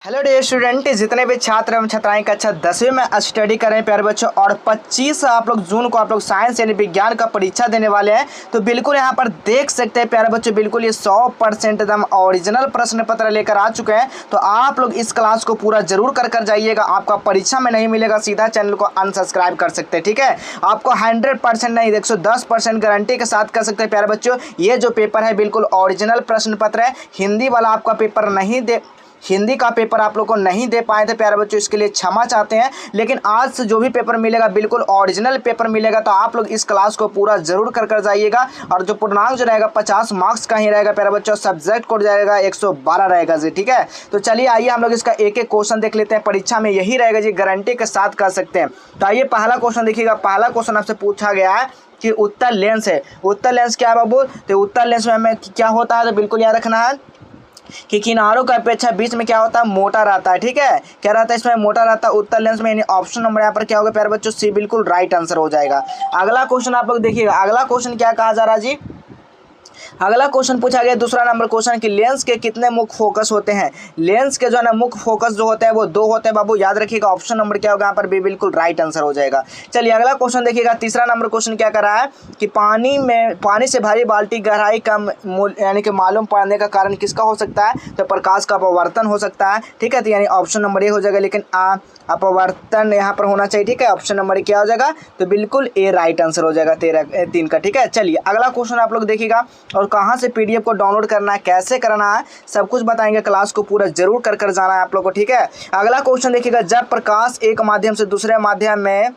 Hello dear student, जितने भी छात्र एवं छात्राएं कक्षा 10वीं में स्टडी कर रहे हैं प्यारे बच्चों, और 25 आप लोग जून को आप लोग साइंस यानी विज्ञान का परीक्षा देने वाले हैं। तो बिल्कुल यहाँ पर देख सकते हैं प्यारे बच्चों, बिल्कुल ये 100% एकदम ओरिजिनल प्रश्न पत्र लेकर आ चुके हैं। तो आप लोग इस क्लास को पूरा जरूर कर जाइएगा। आपका परीक्षा में नहीं मिलेगा, सीधा चैनल को अनसब्सक्राइब कर सकते हैं, ठीक है। आपको 100% नहीं 110% गारंटी के साथ कर सकते हैं प्यारे बच्चों। ये जो पेपर है बिल्कुल ओरिजिनल प्रश्न पत्र है। हिंदी वाला आपका पेपर नहीं दे हिंदी का पेपर आप लोग को नहीं दे पाए थे प्यारे बच्चों, इसके लिए क्षमा चाहते हैं। लेकिन आज से जो भी पेपर मिलेगा बिल्कुल ओरिजिनल पेपर मिलेगा। तो आप लोग इस क्लास को पूरा जरूर कर जाइएगा। और जो पूर्णांक जो रहेगा 50 मार्क्स का ही रहेगा प्यारे बच्चों। सब्जेक्ट कोड जाएगा 112 रहेगा जी, ठीक है। तो चलिए आइए हम लोग इसका एक एक क्वेश्चन देख लेते हैं। परीक्षा में यही रहेगा जी, गारंटी के साथ कर सकते हैं। तो आइए पहला क्वेश्चन देखिएगा। पहला क्वेश्चन आपसे पूछा गया है कि उत्तर लेंस है। उत्तर लेंस क्या है बाबू? तो उत्तर लेंस में हमें क्या होता है, तो बिल्कुल याद रखना है कि किनारों का अपेक्षा बीच में क्या होता है, मोटा रहता है, ठीक है। क्या रहता है इसमें, मोटा रहता है उत्तर लेंस में। यानी ऑप्शन नंबर यहाँ पर क्या होगा प्यारे बच्चों, सी बिल्कुल राइट आंसर हो जाएगा। अगला क्वेश्चन आप लोग देखिएगा। अगला क्वेश्चन क्या कहा जा रहा है जी, अगला क्वेश्चन पूछा गया दूसरा नंबर क्वेश्चन कि लेंस के कितने मुख्य फोकस होते हैं। लेंस के जो है ना मुख्य फोकस जो होते हैं वो 2 होते हैं बाबू, याद रखिएगा। ऑप्शन नंबर क्या होगा यहाँ पर, बी बिल्कुल राइट आंसर हो जाएगा। चलिए अगला क्वेश्चन देखिएगा। तीसरा नंबर क्वेश्चन क्या कर रहा है कि पानी से भरी बाल्टी गहराई कम यानी कि मालूम पड़ने का कारण किसका हो सकता है, तो प्रकाश का अपवर्तन हो सकता है, ठीक है। तो यानी ऑप्शन नंबर ए हो जाएगा। लेकिन अपवर्तन यहाँ पर होना चाहिए, ठीक है। ऑप्शन नंबर क्या हो जाएगा, तो बिल्कुल ए राइट आंसर हो जाएगा 3 का, ठीक है। चलिए अगला क्वेश्चन आप लोग देखिएगा। और कहाँ से पीडीएफ को डाउनलोड करना है, कैसे करना है, सब कुछ बताएंगे। क्लास को पूरा जरूर कर जाना है आप लोग को, ठीक है। अगला क्वेश्चन देखिएगा। जब प्रकाश एक माध्यम से दूसरे माध्यम में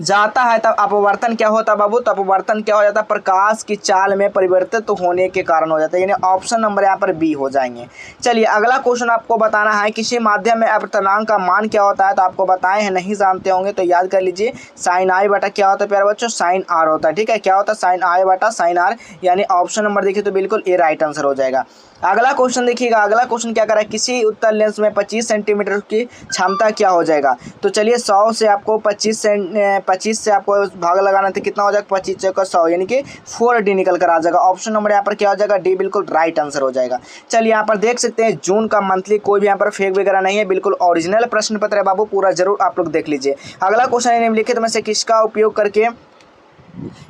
जाता है तब अपवर्तन क्या होता है बाबू, तो अपवर्तन क्या हो जाता है, प्रकाश की चाल में परिवर्तित तो होने के कारण हो जाता है। यानी ऑप्शन नंबर यहाँ पर बी हो जाएंगे। चलिए अगला क्वेश्चन आपको बताना है किसी माध्यम में अपवर्तनांक का मान क्या होता है। तो आपको बताए हैं, नहीं जानते होंगे तो याद कर लीजिए। साइन आई बटा क्या होता है प्यारे बच्चों, साइन आर होता है, ठीक है। क्या होता है, साइन आई बटा साइन आर। यानी ऑप्शन नंबर देखिए तो बिल्कुल ए राइट आंसर हो जाएगा। अगला क्वेश्चन देखिएगा। अगला क्वेश्चन क्या कर रहा है, किसी उत्तल लेंस में 25 सेंटीमीटर की क्षमता क्या हो जाएगा। तो चलिए 100 से आपको 25 से आपको भाग लगाना था, कितना हो जाएगा, 25 चौका 100 यानी कि 4D निकल कर आ जाएगा। ऑप्शन नंबर यहाँ पर क्या हो जाएगा, डी बिल्कुल राइट आंसर हो जाएगा। चलिए यहाँ पर देख सकते हैं जून का मंथली, कोई भी यहाँ पर फेक वगैरह नहीं है, बिल्कुल ओरिजिनल प्रश्न पत्र है बाबू, पूरा जरूर आप लोग देख लीजिए। अगला क्वेश्चन है निम्नलिखित में से किसका उपयोग करके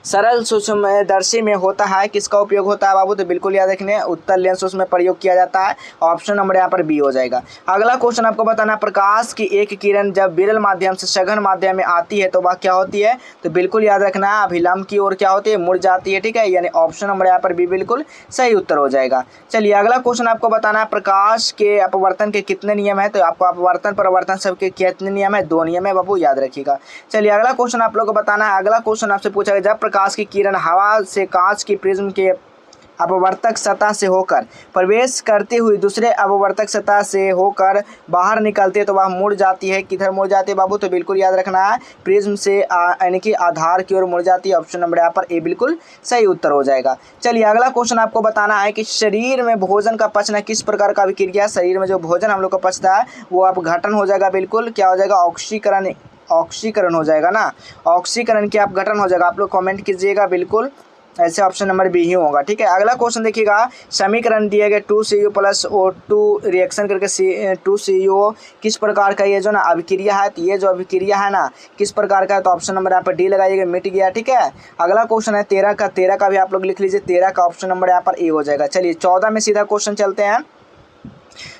सरल सूक्ष्मदर्शी में होता है, किसका उपयोग होता है बाबू, तो बिल्कुल याद रखने उत्तर लेंस उसमें प्रयोग किया जाता है। ऑप्शन नंबर यहाँ पर बी हो जाएगा। अगला क्वेश्चन आपको बताना है प्रकाश की एक किरण जब विरल माध्यम से सघन माध्यम में आती है तो वह क्या होती है, तो बिल्कुल याद रखना है अभिलंब की ओर क्या होती है, मुड़ जाती है, ठीक है। यानी ऑप्शन नंबर यहाँ पर बी बिल्कुल सही उत्तर हो जाएगा। चलिए अगला क्वेश्चन आपको बताना है प्रकाश के अपवर्तन के कितने नियम है। तो आपको अपवर्तन परिवर्तन सबके कितने नियम है, 2 नियम है बाबू, याद रखिएगा। चलिए अगला क्वेश्चन आप लोग को बताना है। अगला क्वेश्चन आपसे पूछा गया जब प्रकाश की किरण हवा से कांच की प्रिज्म के अपवर्तक सतह से होकर प्रवेश करते हुए दूसरे अपवर्तक सतह से होकर बाहर निकलते तो वह मुड़ जाती है, किधर मुड़ जाती है बाबू, तो बिल्कुल याद रखना है प्रिज्म से यानी कि आधार की ओर मुड़ जाती है। ऑप्शन नंबर यहाँ पर ए बिल्कुल सही उत्तर हो जाएगा। चलिए अगला क्वेश्चन आपको बताना है कि शरीर में भोजन का पचना किस प्रकार का अभिक्रिया, शरीर में जो भोजन हम लोग का पचता है वो अपघटन हो जाएगा, बिल्कुल क्या हो जाएगा, ऑक्सीकरण हो जाएगा ना, ऑक्सीकरण के अपघटन हो जाएगा। आप लोग कमेंट कीजिएगा, बिल्कुल ऐसे ऑप्शन नंबर बी ही होगा, ठीक है। अगला क्वेश्चन देखिएगा। समीकरण दिए गए 2Cu + O2 रिएक्शन करके 2CO किस प्रकार का ये जो ना अभिक्रिया है, तो ये जो अभिक्रिया है ना किस प्रकार का है, तो ऑप्शन नंबर यहाँ पर डी लगाइएगा, मिट गया, ठीक है। अगला क्वेश्चन है 13 का भी आप लोग लिख लीजिए। 13 का ऑप्शन नंबर यहाँ पर ए हो जाएगा। चलिए 14 में सीधा क्वेश्चन चलते हैं।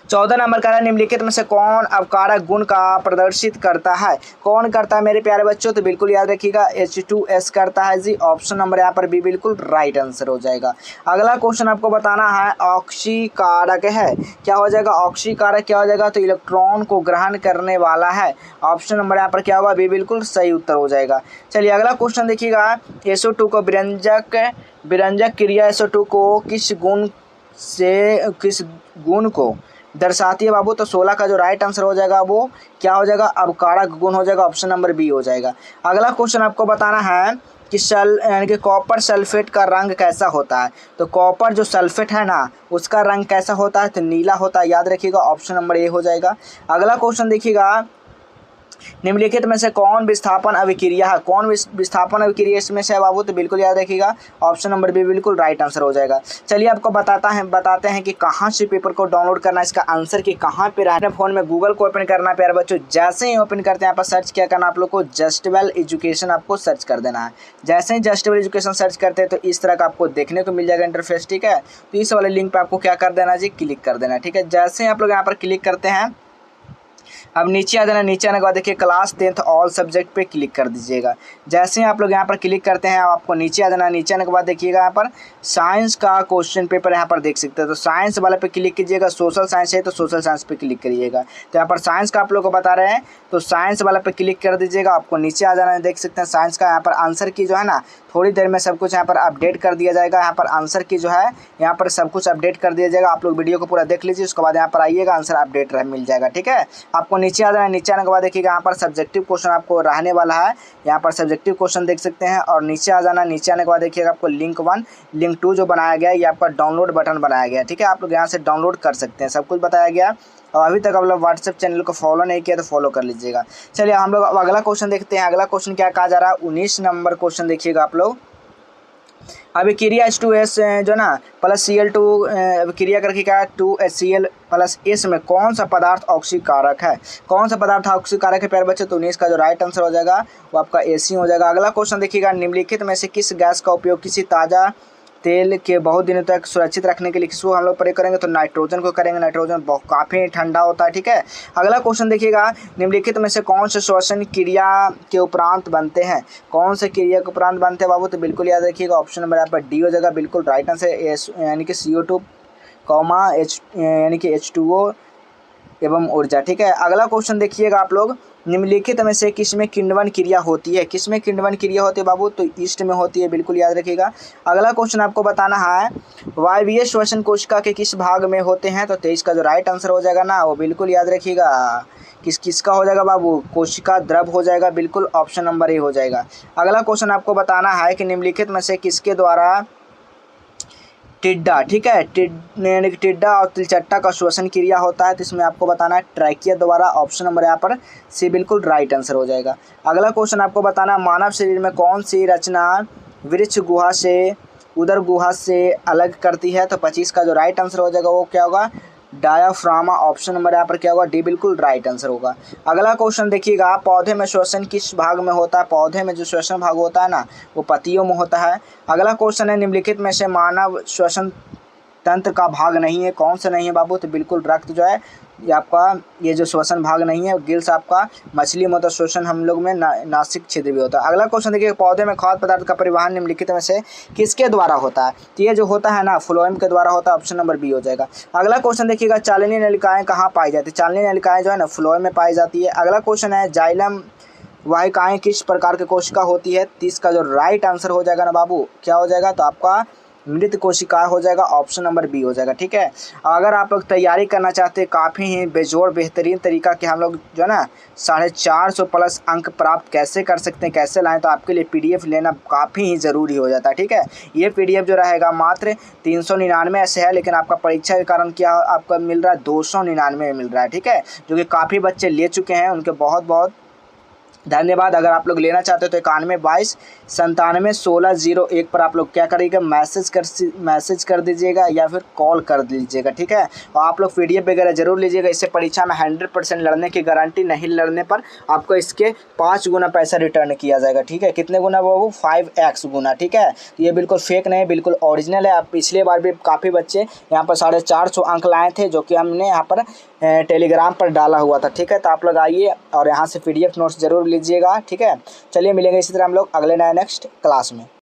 14 नंबर का निम्नलिखित में से कौन अपकारक गुण का प्रदर्शित करता है, कौन करता है मेरे प्यारे बच्चों, तो बिल्कुल याद रखिएगा H2S करता है जी। ऑप्शन नंबर यहाँ पर बी बिल्कुल राइट आंसर हो जाएगा। अगला क्वेश्चन आपको बताना है ऑक्सीकारक है, क्या हो जाएगा, ऑक्सीकारक क्या हो जाएगा, तो इलेक्ट्रॉन को ग्रहण करने वाला है। ऑप्शन नंबर यहाँ पर क्या होगा, बी बिल्कुल सही उत्तर हो जाएगा। चलिए अगला क्वेश्चन देखिएगा। SO2 को विरंजक क्रिया SO2 को किस गुण को दर्शाती है बाबू, तो 16 का जो राइट आंसर हो जाएगा वो क्या हो जाएगा, अपकारक गुण हो जाएगा। ऑप्शन नंबर बी हो जाएगा। अगला क्वेश्चन आपको बताना है कि यानी कि कॉपर सल्फेट का रंग कैसा होता है। तो कॉपर जो सल्फेट है ना उसका रंग कैसा होता है, तो नीला होता है, याद रखिएगा। ऑप्शन नंबर ए हो जाएगा। अगला क्वेश्चन देखिएगा। निम्नलिखित में से कौन विस्थापन अभिक्रिया है, कौन विस्थापन अभिक्रिया इसमें से है बाबू, तो बिल्कुल याद रखिएगा ऑप्शन नंबर बी बिल्कुल राइट आंसर हो जाएगा। चलिए आपको बताते हैं कि कहाँ से पेपर को डाउनलोड करना है, इसका आंसर कि कहाँ पे रहना। फोन में गूगल को ओपन करना है प्यारे बच्चों, जैसे ही ओपन करते हैं यहाँ पर सर्च क्या करना आप लोग को, जस्ट वेल एजुकेशन आपको सर्च कर देना है। जैसे ही जस्ट वेल एजुकेशन सर्च करते हैं तो इस तरह का आपको देखने को मिल जाएगा इंटरफेस, ठीक है। तो इस वाले लिंक पे आपको क्या कर देना जी, क्लिक कर देना, ठीक है। जैसे ही आप लोग यहाँ पर क्लिक करते हैं, अब नीचे आ जाना, नीचे आने के बाद देखिए क्लास 10th ऑल सब्जेक्ट पे क्लिक कर दीजिएगा। जैसे ही आप लोग यहाँ पर क्लिक करते हैं आपको नीचे आ जाना, नीचे आने के बाद देखिएगा यहाँ पर साइंस का क्वेश्चन पेपर यहाँ पर देख सकते हैं, तो साइंस वाले पे क्लिक कीजिएगा। सोशल साइंस है तो सोशल साइंस पे क्लिक करिएगा। तो यहाँ पर साइंस का आप लोग को बता रहे हैं तो साइंस वाला पे क्लिक कर दीजिएगा। आपको नीचे आ जाना है, देख सकते हैं साइंस का यहाँ पर आंसर की जो है ना थोड़ी देर में सब कुछ यहाँ पर अपडेट कर दिया जाएगा। यहाँ पर आंसर की जो है यहाँ पर सब कुछ अपडेट कर दिया जाएगा। आप लोग वीडियो को पूरा देख लीजिए, उसके बाद यहाँ पर आइएगा आंसर अपडेट मिल जाएगा, ठीक है। आपको नीचे आ जाना है, नीचे आने के बाद देखिएगा यहाँ पर सब्जेक्टिव क्वेश्चन आपको रहने वाला है। यहाँ पर सब्जेक्टिव क्वेश्चन देख सकते हैं और नीचे आ जाना, नीचे आने के बाद देखिएगा आपको लिंक 1 लिंक 2 जो बनाया गया है ये आपका डाउनलोड बटन बनाया गया है, ठीक है। आप लोग यहाँ से डाउनलोड कर सकते हैं, सब कुछ बताया गया। और अभी तक आप लोग व्हाट्सएप चैनल को फॉलो नहीं किया तो फॉलो कर लीजिएगा। चलिए हम लोग अब अगला क्वेश्चन देखते हैं। अगला क्वेश्चन क्या कहा जा रहा है, 19 नंबर क्वेश्चन देखिएगा आप लोग। अभिक्रिया H2S जो ना प्लस Cl2 अभिक्रिया करके क्या 2HCl प्लस S में कौन सा पदार्थ ऑक्सीकारक है, कौन सा पदार्थ ऑक्सीकारक है प्यारे बच्चे, तो 19 का जो राइट आंसर हो जाएगा वो आपका AC हो जाएगा। अगला क्वेश्चन देखिएगा, निम्नलिखित में से किस गैस का उपयोग किसी ताज़ा तेल के बहुत दिनों तक सुरक्षित रखने के लिए किसको हम लोग प्रयोग करेंगे, तो नाइट्रोजन को करेंगे। नाइट्रोजन काफ़ी ठंडा होता है, ठीक है। अगला क्वेश्चन देखिएगा, निम्नलिखित में से कौन से श्वसन क्रिया के उपरांत बनते हैं, कौन से क्रिया के उपरांत बनते हैं बाबू, तो बिल्कुल याद रखिएगा ऑप्शन नंबर यहाँ पर डी हो जाएगा, बिल्कुल राइट आंसर यानी कि CO2 यानी कि H2O एवं ऊर्जा, ठीक है। अगला क्वेश्चन देखिएगा आप लोग, निम्नलिखित में से किसमें किण्वन क्रिया होती है, किसमें किण्वन क्रिया होती है बाबू, तो ईस्ट में होती है, बिल्कुल याद रखिएगा। अगला क्वेश्चन आपको बताना है वायवीय श्वसन कोशिका के किस भाग में होते हैं, तो 23 का जो राइट आंसर हो जाएगा ना वो बिल्कुल याद रखिएगा किसका हो जाएगा बाबू, कोशिका द्रव हो जाएगा, बिल्कुल ऑप्शन नंबर ए हो जाएगा। अगला क्वेश्चन आपको बताना है कि निम्नलिखित में से किसके द्वारा टिड्डा, ठीक है, टिड्डा और तिलचट्टा का श्वसन क्रिया होता है, तो इसमें आपको बताना है ट्रैकिया द्वारा, ऑप्शन नंबर यहाँ पर सी बिल्कुल राइट आंसर हो जाएगा। अगला क्वेश्चन आपको बताना है मानव शरीर में कौन सी रचना वृक्ष गुहा से उदर गुहा से अलग करती है, तो 25 का जो राइट आंसर हो जाएगा वो क्या होगा, डायाफ्रामा, ऑप्शन नंबर यहाँ पर क्या होगा डी बिल्कुल राइट आंसर होगा। अगला क्वेश्चन देखिएगा, पौधे में श्वसन किस भाग में होता है, पौधे में जो श्वसन भाग होता है ना वो पत्तियों में होता है। अगला क्वेश्चन है निम्नलिखित में से मानव श्वसन तंत्र का भाग नहीं है, कौन सा नहीं है बाबू, तो बिल्कुल रक्त जो है ये आपका ये जो श्वसन भाग नहीं है, गिल्स आपका मछली में होता है, श्वसन हम लोग में नासिक छिद्र भी होता है। अगला क्वेश्चन देखिए, पौधे में खाद्य पदार्थ का परिवहन निम्नलिखित में से किसके द्वारा होता है, तो ये जो होता है ना फ्लोएम के द्वारा होता है, ऑप्शन नंबर बी हो जाएगा। अगला क्वेश्चन देखिएगा, चालनीय नलिकाएं कहाँ पाई जाती है, चालनीय नलिकाएं जो है ना फ्लोएम में पाई जाती है। अगला क्वेश्चन है जाइलम वाहिकाएं किस प्रकार की कोशिका होती है, 30 का जो राइट आंसर हो जाएगा ना बाबू क्या हो जाएगा, तो आपका मृत कोशिका हो जाएगा, ऑप्शन नंबर बी हो जाएगा, ठीक है। अगर आप लोग तैयारी करना चाहते हैं काफ़ी ही बेजोड़ बेहतरीन तरीका कि हम लोग जो है ना 450 प्लस अंक प्राप्त कैसे कर सकते हैं, कैसे लाएं, तो आपके लिए PDF लेना काफ़ी ही ज़रूरी हो जाता है, ठीक है। ये PDF जो रहेगा मात्र 399 ऐसे है, लेकिन आपका परीक्षा के कारण क्या आपका मिल रहा है 299 में मिल रहा है, ठीक है, जो कि काफ़ी बच्चे ले चुके हैं, उनके बहुत बहुत धन्यवाद। अगर आप लोग लेना चाहते हो तो 9122971601 पर आप लोग क्या करिएगा, मैसेज कर दीजिएगा या फिर कॉल कर दीजिएगा, ठीक है। और आप लोग PDF वगैरह जरूर लीजिएगा, इससे परीक्षा में 100% लड़ने की गारंटी, नहीं लड़ने पर आपको इसके 5 गुना पैसा रिटर्न किया जाएगा, ठीक है। कितने गुना वो 5x गुना, ठीक है। तो ये बिल्कुल फेक नहीं, बिल्कुल ओरिजिनल है। आप पिछले बार भी काफ़ी बच्चे यहाँ पर 450 अंक लाए थे, जो कि हमने यहाँ पर टेलीग्राम पर डाला हुआ था, ठीक है। तो आप लोग आइए और यहाँ से PDF नोट्स जरूर लीजिएगा, ठीक है। चलिए मिलेंगे इसी तरह हम लोग अगले नेक्स्ट क्लास में।